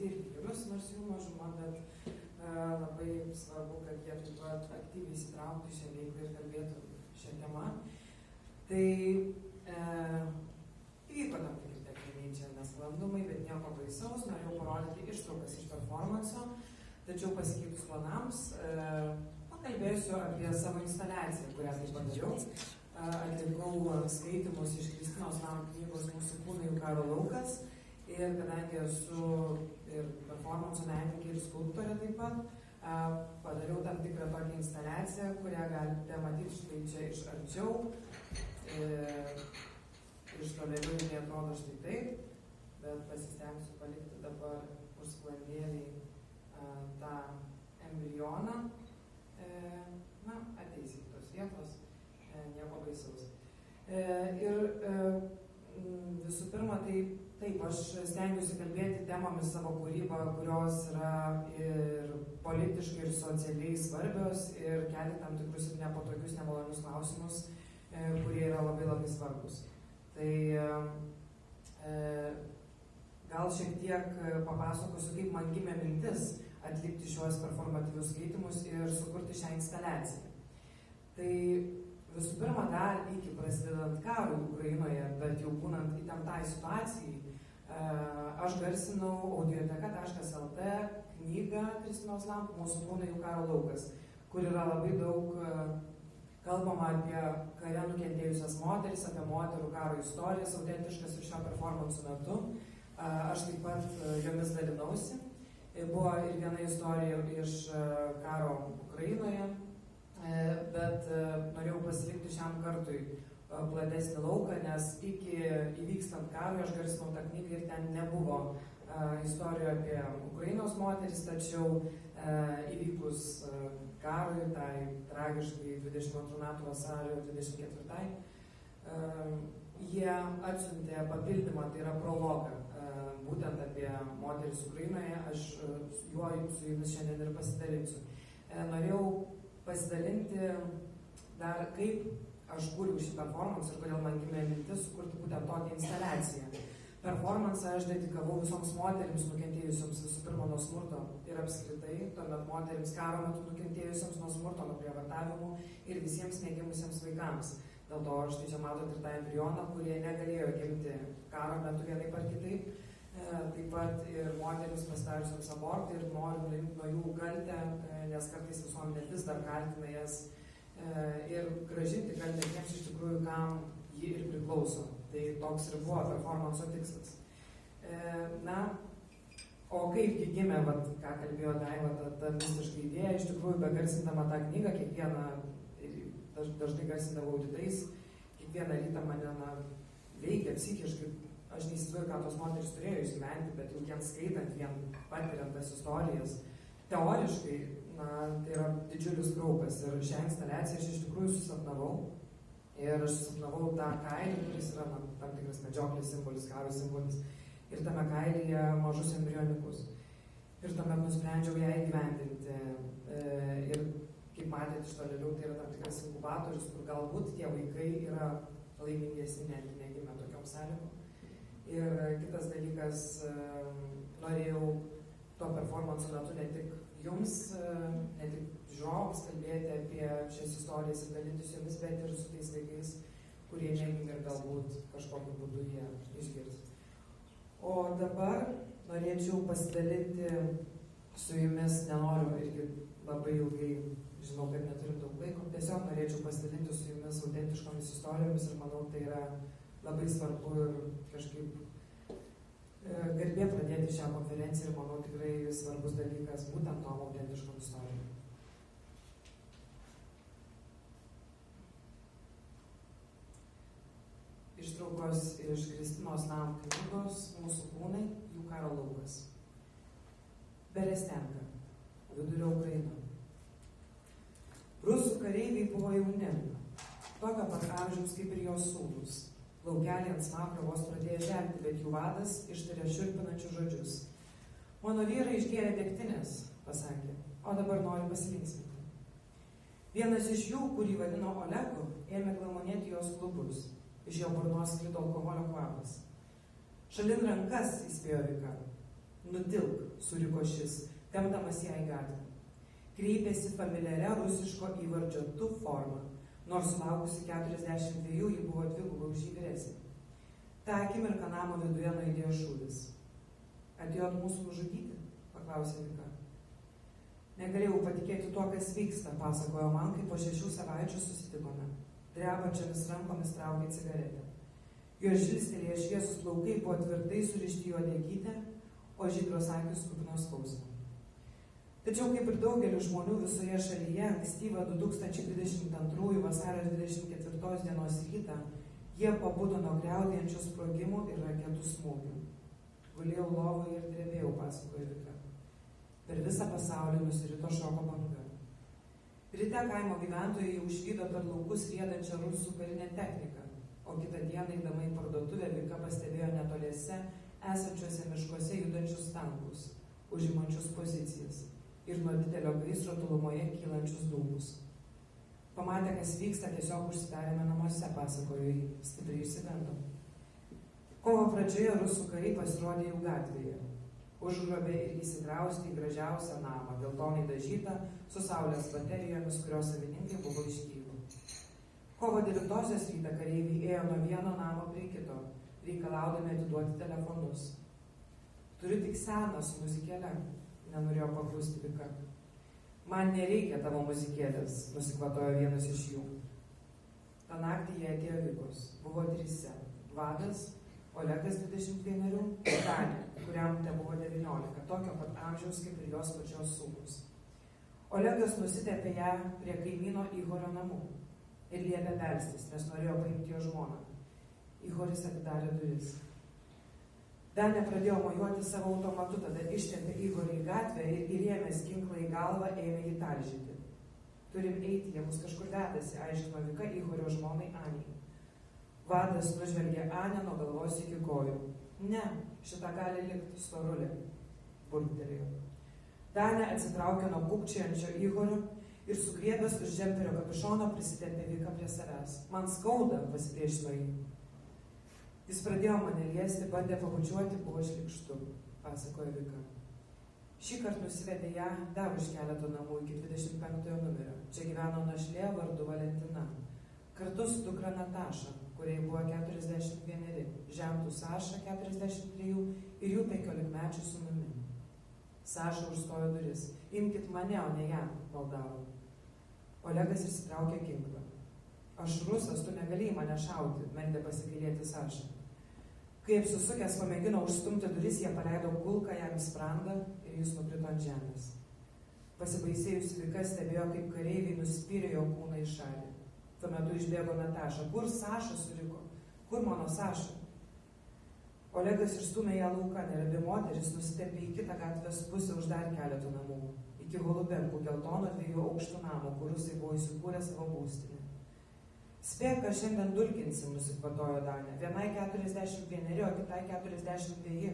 pakviesti ir vyrus, nors jų mažuma, bet labai svarbu, kad jie taip pat aktyviai įsitrauktų į šią veiklą ir kalbėtų šią temą. Tai įvyko tam tikri techniniai čia nesklandumai, bet nieko baisaus, norėjau parodyti ištraukas iš performanso, tačiau pasikeitus planams pakalbėsiu apie savo instaliaciją, kurią taip padariau. Atlikau skaitimus iš Kristinos Lam knygos Mūsų kūnai jų karo laukas ir kadangi esu ir performanso menininkė ir skulptorė taip pat, padariau tam tikrą tokią instaliaciją, kurią galite matyti štai čia iš arčiau. Iš tolėliau jie atrodo štai taip, bet pasistengsiu palikti dabar už sklandėlį tą embrioną. Na, ateis į tos vietos, nieko baisaus. Ir visų pirma, tai taip, aš stengiuosi kalbėti temomis savo kūrybą, kurios yra ir politiškai, ir socialiai svarbios, ir kelti tam tikrus ir nepatogius, nemalonius klausimus, kurie yra labai labai svarbus. Tai gal šiek tiek papasakosiu, kaip man gimė mintis atlikti šios performatyvius skaitimus ir sukurti šią instaliaciją. Tai visų pirma, dar iki prasidedant karui Ukrainoje, bet jau būnant įtemptai situacijai, aš garsinau audioteka.lt knygą Kristinos Lam Mūsų kūnai jų karo laukas, kur yra labai daug kalbama apie kare nukentėjusias moteris, apie moterų karo istorijas, autentiškas ir šio performanso metu. Aš taip pat jomis dalinausi. Buvo ir viena istorija iš karo Ukrainoje, bet norėjau pasilikti šiam kartui platesnį lauką, nes iki įvykstant karui aš garsinau tą knygą ir ten nebuvo istorijų apie Ukrainos moteris, tačiau įvykus karui, tai tragiškai 22 metų vasario 24, jie atsiuntė papildymą, tai yra prologą, būtent apie moteris Ukrainoje, aš juo su jumis šiandien ir pasidalinsiu. Norėjau pasidalinti dar, kaip aš kūriau šį performansą ir kodėl man gimė mintis sukurti būtent tokią instaliaciją. Performansą aš dedikavau visoms moterims nukentėjusioms visų pirma nuo smurto ir apskritai, tuomet moterims karo metu nukentėjusioms nuo smurto, nuo prievartavimų ir visiems negimusiems vaikams. Dėl to štai čia matote ir tą embrioną, kurie negalėjo gimti karo metu vienaip ar kitaip. Taip pat ir moterims pasidariusioms abortą ir noriu nuimti nuo jų kaltę, nes kartais visuomenė vis dar kaltina jas ir grąžinti kaltę tiems iš tikrųjų, kam ji ir priklauso. Tai toks ir buvo performanso tikslas. Na, o kaipgi gimė, ką kalbėjo Daiva, ta mistiška idėja, iš tikrųjų, begarsindama tą knygą, kiekvieną, dažnai garsindavau auditais, kiekvieną rytą mane veikia psichiškai. Aš neįsivaizduoju, ką tos moteris turėjo išgyventi, bet jau vien skaitant, vien patiriant tas istorijas, teoriškai, tai yra didžiulis kraupas. Ir šią instaliaciją aš iš tikrųjų susapnavau. Ir aš susapnavau tą kailį, kuris yra tam tikras medžioklės simbolis, karo simbolis. Ir tame kailyje mažus embrioniukus. Ir tuomet nusprendžiau ją įgyvendinti. Ir kaip matėte iš tolėliau, tai yra tam tikras inkubatorius, kur galbūt tie vaikai yra laimingesni, netgi negimę tokiom sąlygom. Ir kitas dalykas, norėjau to performanso metu ne tik jums, ne tik žiūrovams kalbėti apie šias istorijas ir dalintis jomis, bet ir su tais vaikais, kurie negimė ir galbūt kažkokiu būdu jie išgirs. O dabar norėčiau pasidalinti su jumis, nenoriu irgi labai ilgai, žinau, kad neturim daug laiko, tiesiog norėčiau pasidalinti su jumis autentiškomis istorijomis ir manau, tai yra labai svarbu ir kažkaip garbė pradėti šią konferenciją ir manau tikrai svarbus dalykas būtent tom autentiškom istorijom. Ištraukos iš Kristinos Lam knygos Mūsų kūnai jų karo laukas. Berestenka, vidurio Ukraina. Rusų kareiviai buvo jauni, tokio pat amžiaus kaip ir jos sūnūs. Laukelį ant smakro vos pradėjo žemti, bet jų vadas ištarė šiurpinančius žodžius. Mano vyrai išgėrė degtinės, pasakė, o dabar nori pasilinksminti. Vienas iš jų, kurį vadino Olegu, ėmė glamonėti jos klubus. Iš jo burnos sklido alkoholio kvapas. Šalin rankas, įspėjo Vika. Nutilk, suriko šis, tempdamas ją į gatvę. Kreipėsi familiaria rusiško įvardžio tu forma, nors sulaukusi 42 ji buvo dvigubai už jį vyresnė. Ta akimirką namo viduje nuaidėjo šūvis. Atėjot mūsų nužudyti? Paklausė Vika. Negalėjau patikėti tuo, kas vyksta, pasakojo man, kai po 6 savaičių susitikome. Drebančiamis rankomis traukė cigaretę. Jo žilstelėje šviesus plaukai buvo tvirtai surišti į uodegytę, o žydros akys kupinos skausmo. Tačiau kaip ir daugelis žmonių visoje šalyje, ankstyvą 2022 vasario 24 dienos rytą, jie pabudo nuo griaudėjančių sprogimų ir raketų smūgių. Gulėjau lovoje ir drebėjau, pasakojo Vika. Per visą pasaulį nusirito šoko banga. Ryte kaimo gyventojai jau išvydo per laukus riedančią rusų karinę techniką, o kitą dieną eidama į parduotuvę Vika pastebėjo netoliese esančiuose miškuose judančius tankus, užimančius pozicijas ir nuo didelio gaisro tolumoje kylančius dūmus. Pamatė, kas vyksta, tiesiog užsidarėme namuose, pasakojo jį, stipriai išsigando. Kovo pradžioje rusų kariai pasirodė jau gatvėje. Užgrobė ir įsikraustė į gražiausią namą, geltonai dažytą, su saulės baterijomis, kurios savininkai buvo iš Kyjivo. Kovo 9 rytą kareiviai ėjo nuo vieno namo prie kito, reikalaudami atiduoti telefonus. Turiu tik seną su muzikėle, nenorėjo paklusti Vika. Man nereikia tavo muzikėlės, nusikvatojo vienas iš jų. Ta naktį jie atėjo Vikos, buvo 3. Vadas, Olegas 21 ir Danė, kuriam te buvo 19, tokio pat amžiaus kaip ir jos pačios sūnus. Olegas nusitepė ją prie kaimyno Ihorio namų ir liepė belstis, nes norėjo paimti jo žmoną. Ihoris atidarė duris. Danė pradėjo mojuoti savo automatu, tada ištempė Ihorį į gatvę ir įrėmęs ginklą į galvą ėmė jį talžyti. Turim eiti, jie mus kažkur vedasi, aiškino Vika Ihorio žmonai Anei. Vadas nužvelgė Anę nuo galvos iki kojų. Ne, šitą gali likti storulė, burbtelėjo. Danė atsitraukė nuo kūkčiančio Ihorio ir sugriebęs už džemperio kapišono prisitempė Viką prie savęs. Man skauda, pasipriešino jį. Jis pradėjo mane liesti, bandė pabučiuoti, buvo šlykštu, pasakojo Vika. Šįkart nusivedė ją dar už keletą namų iki 25 numerio. Čia gyveno našlė vardu Valentina. Kartu su dukra Nataša, kuriai buvo 41, žentų Saša 43 ir jų 15-mečių sūnumi. Saša užstojo duris. Imkit mane, o ne ją, maldavo. Olegas išsitraukė ginklą. Aš rusas, tu negalėjai mane šauti, meldė pasigailėti Saša. Kai apsisukęs pamėgino užstumti duris, jie paleido kulką jam į sprandą ir jis nukrito ant žemės. Pasibaisėjusi Vika stebėjo, kaip kareiviai nuspyrė jo kūną į šalį. Tuo metu išbėgo Nataša. Kur Saša, suriko? Kur mano Saša? Olegas išstūmė ją laukan ir abi moteris nusitempė į kitą gatvės pusę už dar keletų namų, iki Holubenkų geltono 2 aukštų namo, kur rusai buvo įsikūrę savo būstinę. Spėk, kad šiandien dulkinsim, nusikvatojo Danė. Vienai 41, o kitai 42.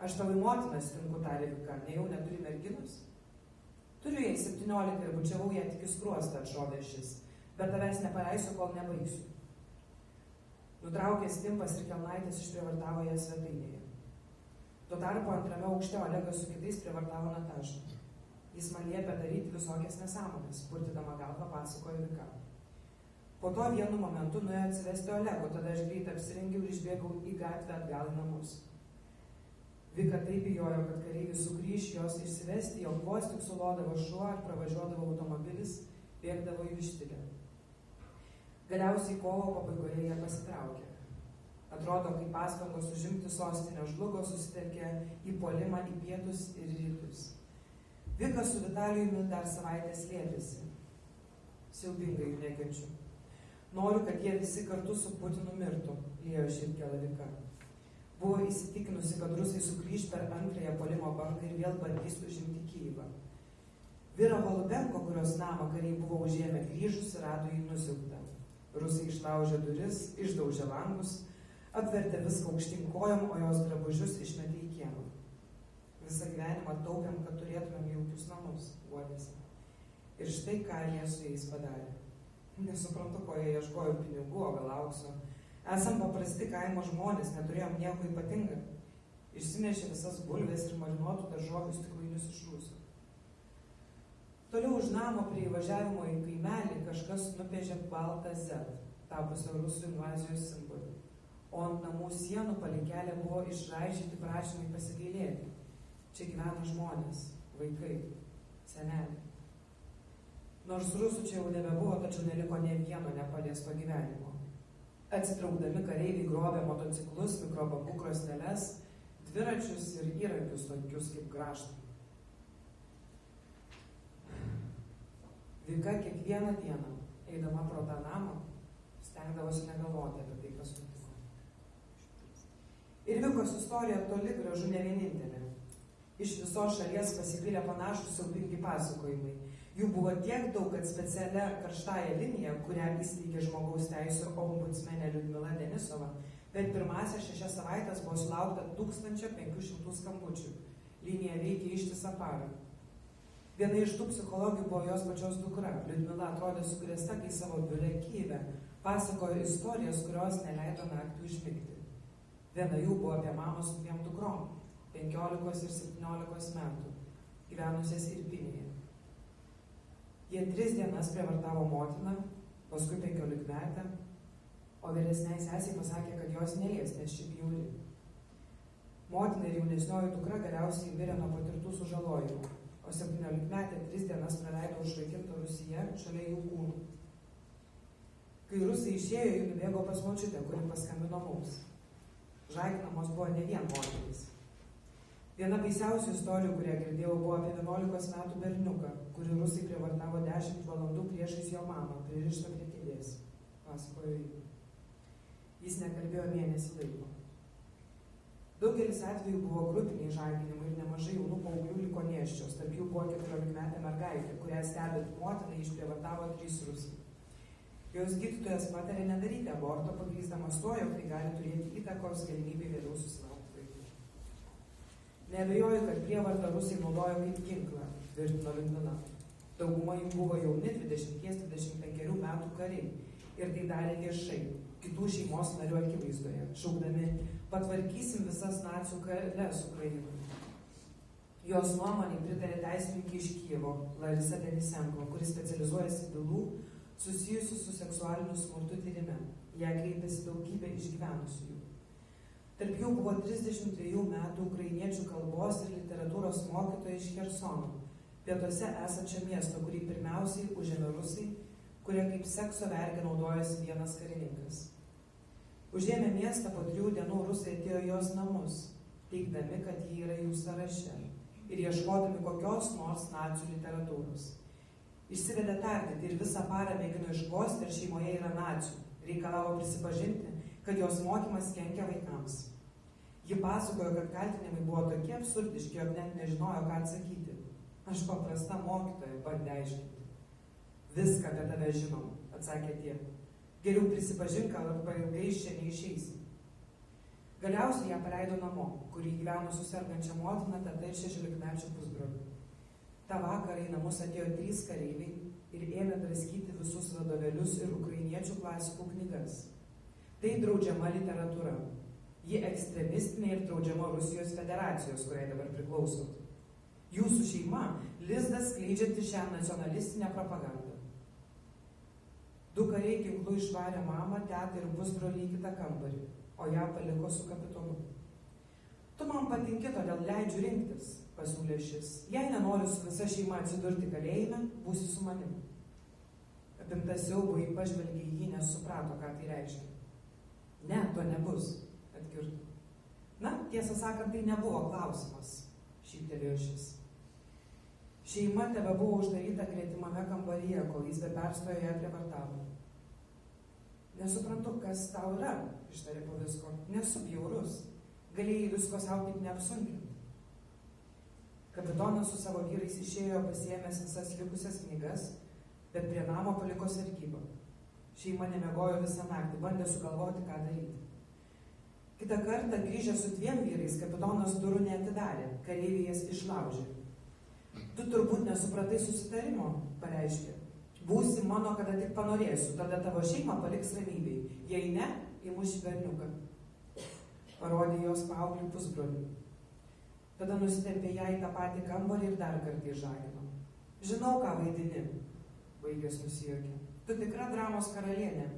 Aš tavo motiną stinku, tarė Vika, nejau neturi merginos? Turiu jai 17 ir bučiavau ją tik į skruostą, atšovė šis. Bet tavęs nepaleisiu, kol nebaigsiu. Nutraukė stimpas ir kelnaitės išprievartavo ją svetainėje. Tuo tarpu antrame aukšte Olegas su kitais prievartavo Natašą. Jis man liepė daryti visokias nesąmonės, purtydama galvą pasakojo Vika. Po to vienu momentu nuėjo atsivesti Olego, tada aš greit apsirengiau ir išbėgau į gatvę atgal į namus. Vika taip bijojo, kad kareivis sugrįš jos išsivesti, jog vos tik sulodavo šuo ar pravažiuodavo automobilis, bėgdavo į vištilę. Galiausiai kovo pabaigoje jie pasitraukė. Atrodo, kai pastangos užimti sostinę žlugo, susitelkė į puolimą į pietus ir rytus. Vika su Vitalijumi dar savaitę slėpėsi. Siaubingai jų nekenčiu. Noriu, kad jie visi kartu su Putinu mirtų, liejo širdgėla Vika. Buvo įsitikinusi, kad rusai sugrįž per antrąją puolimo bangą ir vėl bandys užimti Kyjivą. Vyra Holubenko, kurios namą kariai buvo užėmę grįžusi, rado jį nusiaubtą. Rusai išlaužė duris, išdaužė langus, apvertė viską aukštyn kojom, o jos drabužius išmetė į kiemą. Visą gyvenimą taupėm, kad turėtumėm jaukius namus, guodėsi. Ir štai ką jie su jais padarė. Nesuprantu, ko jie ieškojo pinigų, o gal aukso. Esam paprasti kaimo žmonės, neturėjom nieko ypatinga. Išsinešė visas bulves ir marinuotų daržovių stiklainius iš rūsio. Toliau už namo prie įvažiavimo į kaimelį kažkas nupiešė baltą Z, tapusią rusų invazijos simbolį. O ant namų sienų palei kelią buvo išraižyti prašymai pasigailėti. Čia gyvena žmonės, vaikai, seneliai. Nors rusų čia jau nebebuvo, tačiau neliko nė vieno nepaliesto gyvenimo. Atsitraukdami kareiviai grobė motociklus, mikrobangų krosneles, dviračius ir įrankius tokius kaip grąžtai. Vika kiekvieną dieną, eidama pro tą namą, stengdavosi negalvoti apie tai, kas nutiko. Ir Vikos istorija toli gražu ne vienintelė. Iš visos šalies pasipylė panašūs siaubingi pasakojimai. Jų buvo tiek daug, kad specialia karštąją liniją, kurią įsteigė žmogaus teisų ombudsmenė Liudmila Denisova, per pirmąsias 6 savaitės buvo sulaukta 1500 skambučių. Linija veikė ištisą parą. Viena iš tų psichologių buvo jos pačios dukra. Liudmila atrodė sukrėsta, kai savo biure Kyjive pasakojo istorijas, kurios neleido naktį užmigti. Viena jų buvo apie mamą su 2 dukrom, 15 ir 17 metų, gyvenusias Irpinėje. Jie 3 dienas prievartavo motiną, paskui 15-metę, o vyresniai sesiai pasakė, kad jos nelies, nes ši bjauri. Motina ir jaunesnioji dukra galiausiai mirė nuo patirtų sužalojimų, o 17-metė 3 dienas praleido užrakinta rūsyje šalia jų kūnų. Kai rusai išėjo, ji nubėgo pas močiutę, kuri paskambino mums. Žaginamos buvo ne vien moterys. Viena baisiausių istorijų, kurią girdėjau, buvo apie 11 metų berniuką, kurį rusai prievartavo 10 valandų priešais jo mamą, pririštą prie kėdės, pasakojo jį. Jis nekalbėjo mėnesį laiko. Daugelis atvejų buvo grupiniai žaginimai ir nemažai jaunų paauglių liko nėščios, tarp jų buvo 14-metė mergaitė, kurią stebint motiną išprievartavo 3 rusai. Jos gydytojas patarė nedaryti aborto, pagrįsdamas to, jog tai gali turėti įtakos galimybei vėliau susilaukti vaikų. Neabejoju, kad prievartą rusai naudojo kaip ginklą, tvirtino Liudmila. Dauguma jų buvo jauni 20-25 metų kariai ir tai darė viešai, kitų šeimos narių akivaizdoje, šaukdami patvarkysim visas nacių karias Ukrainoje. Jos nuomonei pritarė teisininkė iš Kijevo, Larisa Denisenko, kuris specializuojasi bylų susijusių su seksualiniu smurtu tyrime. Ją kreipėsi daugybė išgyvenusiųjų. Tarp jų buvo 32 metų ukrainiečių kalbos ir literatūros mokytoja iš Chersono, pietuose esančio miesto, kurį pirmiausiai užėmė rusai, kurie kaip sekso vergė naudojosi vienas karininkas. Užėmė miestą po 3 dienų rusai atėjo jos namus, teigdami, kad ji yra jų sąraše ir ieškodami kokios nors nacių literatūros. Išsivedė tardyti ir visą parą mėgino iškvosti, ar šeimoje yra nacių. Reikalavo prisipažinti, kad jos mokymas kenkia vaikams. Ji pasakojo, kad kaltinimai buvo tokie absurdiški, jog net nežinojo, ką atsakyti. Aš paprasta mokytoja, bandė aiškinti. Viską apie tave žinom, atsakė tie. Geriau prisipažink, arba ilgai iš čia neišeisi. Galiausiai ją paleido namo, kurį gyveno su sergančia motina, teta ir 16-mečiu pusbroliu. Ta vakarą į namus atėjo 3 kareiviai ir ėmė draskyti visus vadovėlius ir ukrainiečių klasikų knygas. Tai draudžiama literatūra. Ji ekstremistinė ir draudžiama Rusijos federacijos, kuriai dabar priklauso. Jūsų šeima lizdas skleidžianti šią nacionalistinę propagandą. 2 kariai ginklu išvarė mamą, tetą ir pusbrolį į kitą kambarį, o ją paliko su kapitonu. Tu man patinki, todėl leidžiu rinktis, pasiūlė šis. Jei nenoriu su visa šeima atsidurti kalėjime, būsi su manimi. Apimta siaubo, ji pažvelgė į jį, nes suprato, ką tai reiškia. Ne, to nebus, atkirto. Na, tiesą sakant, tai nebuvo klausimas, šyptelėjo šis. Šeima tebe buvo uždaryta gretimame kambaryje, kol jis be perstojo ją prievartavo. Nesuprantu, kas tau yra, ištarė po visko. Nesu bjaurus. Galėjai visko savo taip neapsunkinti. Kapitonas su savo vyrais išėjo pasiėmęs visas likusias knygas, bet prie namo paliko sargybą. Šeima nemiegojo visą naktį, bandė sugalvoti, ką daryti. Kitą kartą grįžę su 2 vyrais, kapitonas durų neatidarė, kareiviai jas išlaužė. Tu turbūt nesupratai susitarimo, pareiškė. Būsi mano, kada tik panorėsiu, tada tavo šeima paliks ramybei. Jei ne, įmuši berniuką. Parodė jos paauglį pusbrolį. tada nusitempė ją į tą patį kambarį ir dar kartą išžagino. Žinau, ką vaidini, vaikas nusijuokė. Tu tikra dramos karalienė.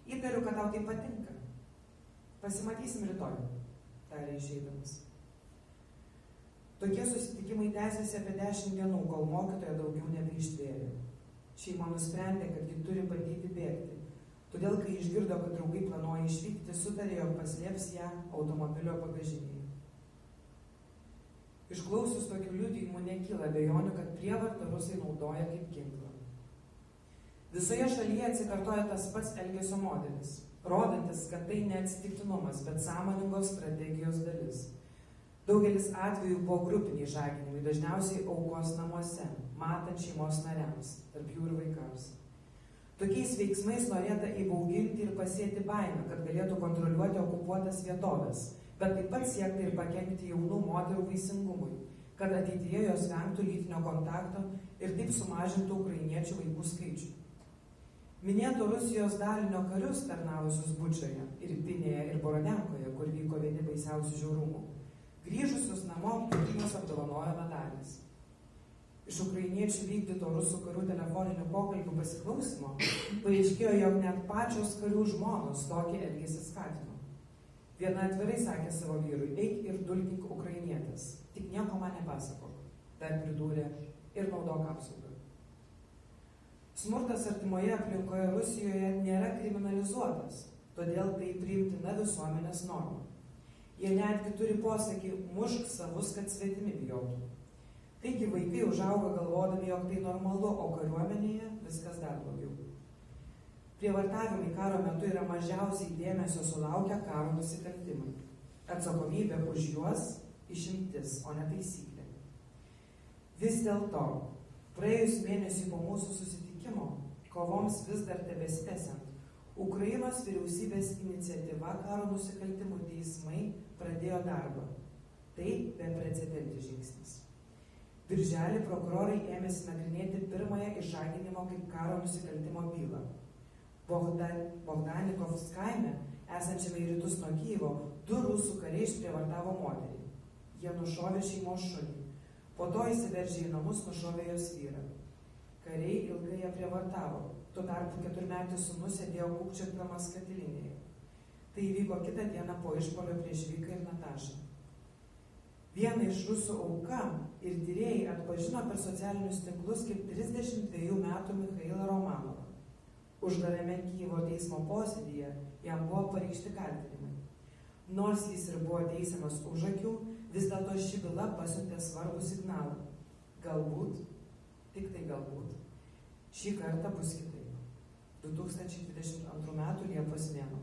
Įtariu, kad tau tai patinka. Pasimatysim rytoj, tarė išeidamas. Tokie susitikimai tęsiasi apie 10 dienų, kol mokytoja daugiau nebeištvėrė. Šeima nusprendė, kad ji turi bandyti bėgti. Todėl, kai išgirdo, kad draugai planuoja išvykti, sutarė, jog paslėps ją automobilio bagažinėje. Išklausius tokių liudijimų nekyla abejonių, kad prievartą rusai naudoja kaip ginklą. Visoje šalyje atsikartoja tas pats elgesio modelis, rodantis, kad tai ne atsitiktinumas, bet sąmoningos strategijos dalis. Daugelis atvejų buvo grupiniai žaginimai, dažniausiai aukos namuose, matant šeimos nariams, tarp jų ir vaikams. Tokiais veiksmais norėta įbauginti ir pasėti baimę, kad galėtų kontroliuoti okupuotas vietovės, bet taip pat siekti ir pakenkti jaunų moterų vaisingumui, kad ateityje jos vengtų lytinio kontakto ir taip sumažintų ukrainiečių vaikų skaičių. Minėto Rusijos dalinio karius tarnavusius Bučoje, Irpinėje ir Borodjankoje, kur vyko vieni baisiausių žiaurumų. Grįžusius namo Putinas apdovanojo medaliais. Iš ukrainiečių vykdyto rusų karių telefoninių pokalbių pasiklausimo paaiškėjo, jog net pačios karių žmonos tokį elgesį skatino. Viena atvirai sakė savo vyrui, eik ir dulkink ukrainietės, tik nieko man nepasakok, dar pridūrė ir naudok apsaugą. Smurtas artimoje aplinkoje Rusijoje nėra kriminalizuotas, todėl tai priimtina visuomenės norma. Jie netgi turi posakį mušk savus, kad svetimi bijotų. Taigi vaikai užauga galvodami, jog tai normalu, o kariuomenėje viskas dar blogiau. Prievartavimai karo metu yra mažiausiai dėmesio sulaukę karo nusikaltimai. Atsakomybė už juos išimtis, o ne taisyklė. Vis dėlto, praėjus mėnesį po mūsų susitikimo, kovoms vis dar tebesitęsiant, Ukrainos vyriausybės iniciatyva karo nusikaltimų teismai pradėjo darbą. Tai beprecedentis žingsnis. Birželį prokurorai ėmėsi nagrinėti pirmąją išžaginimo kaip karo nusikaltimo bylą. Bogdanikovs kaime, esančiame į rytus nuo Kyjivo, 2 rusų kariai išprievartavo moterį. Jie nušovė šeimos šunį. Po to įsiveržė į namus, nušovė jos vyrą. Kariai ilgai ją prievartavo. Tuo tarpu 4-metis sūnus sėdėjo kūkčiodamas katilinėje. Tai įvyko kitą dieną po išpuolio prieš Vyką ir Natašą. Vieną iš rusų auką ir tyrėjai atpažino per socialinius tinklus kaip 32 metų Mikhailą Romanovą. Uždarame Kyjivo teismo posėdyje jam buvo pareikšti kaltinimai. Nors jis ir buvo teisiamas už akių, vis dėlto ši byla pasiuntė svarbų signalą. Galbūt, tik tai galbūt, šį kartą bus kitaip. 2022 metų Liepos mėnuo.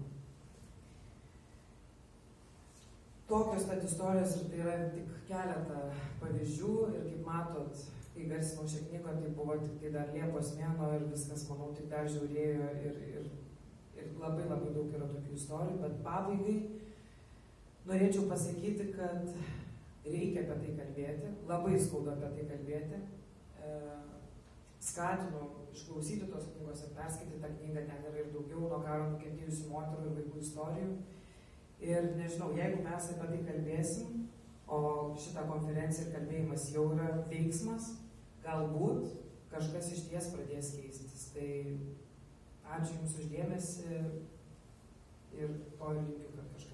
Tokios tad istorijos ir tai yra tik keletą pavyzdžių ir kaip matot, kai garsinau šią knygą, tai buvo tik tai dar Liepos mėnuo ir viskas, manau, tik dar žiaurėjo ir labai labai daug yra tokių istorijų, bet pabaigai norėčiau pasakyti, kad reikia apie tai kalbėti, labai skaudu apie tai kalbėti. Skatinu išklausyti tos knygos ir perskaityti tą knygą, ten yra ir daugiau nuo karo nukentėjusių moterų ir vaikų istorijų. Ir nežinau, jeigu mes apie tai kalbėsim, o šitą konferenciją ir kalbėjimas jau yra veiksmas, galbūt kažkas iš ties pradės keistis. Tai ačiū Jums už dėmesį ir to ir linkiu, kad kažkas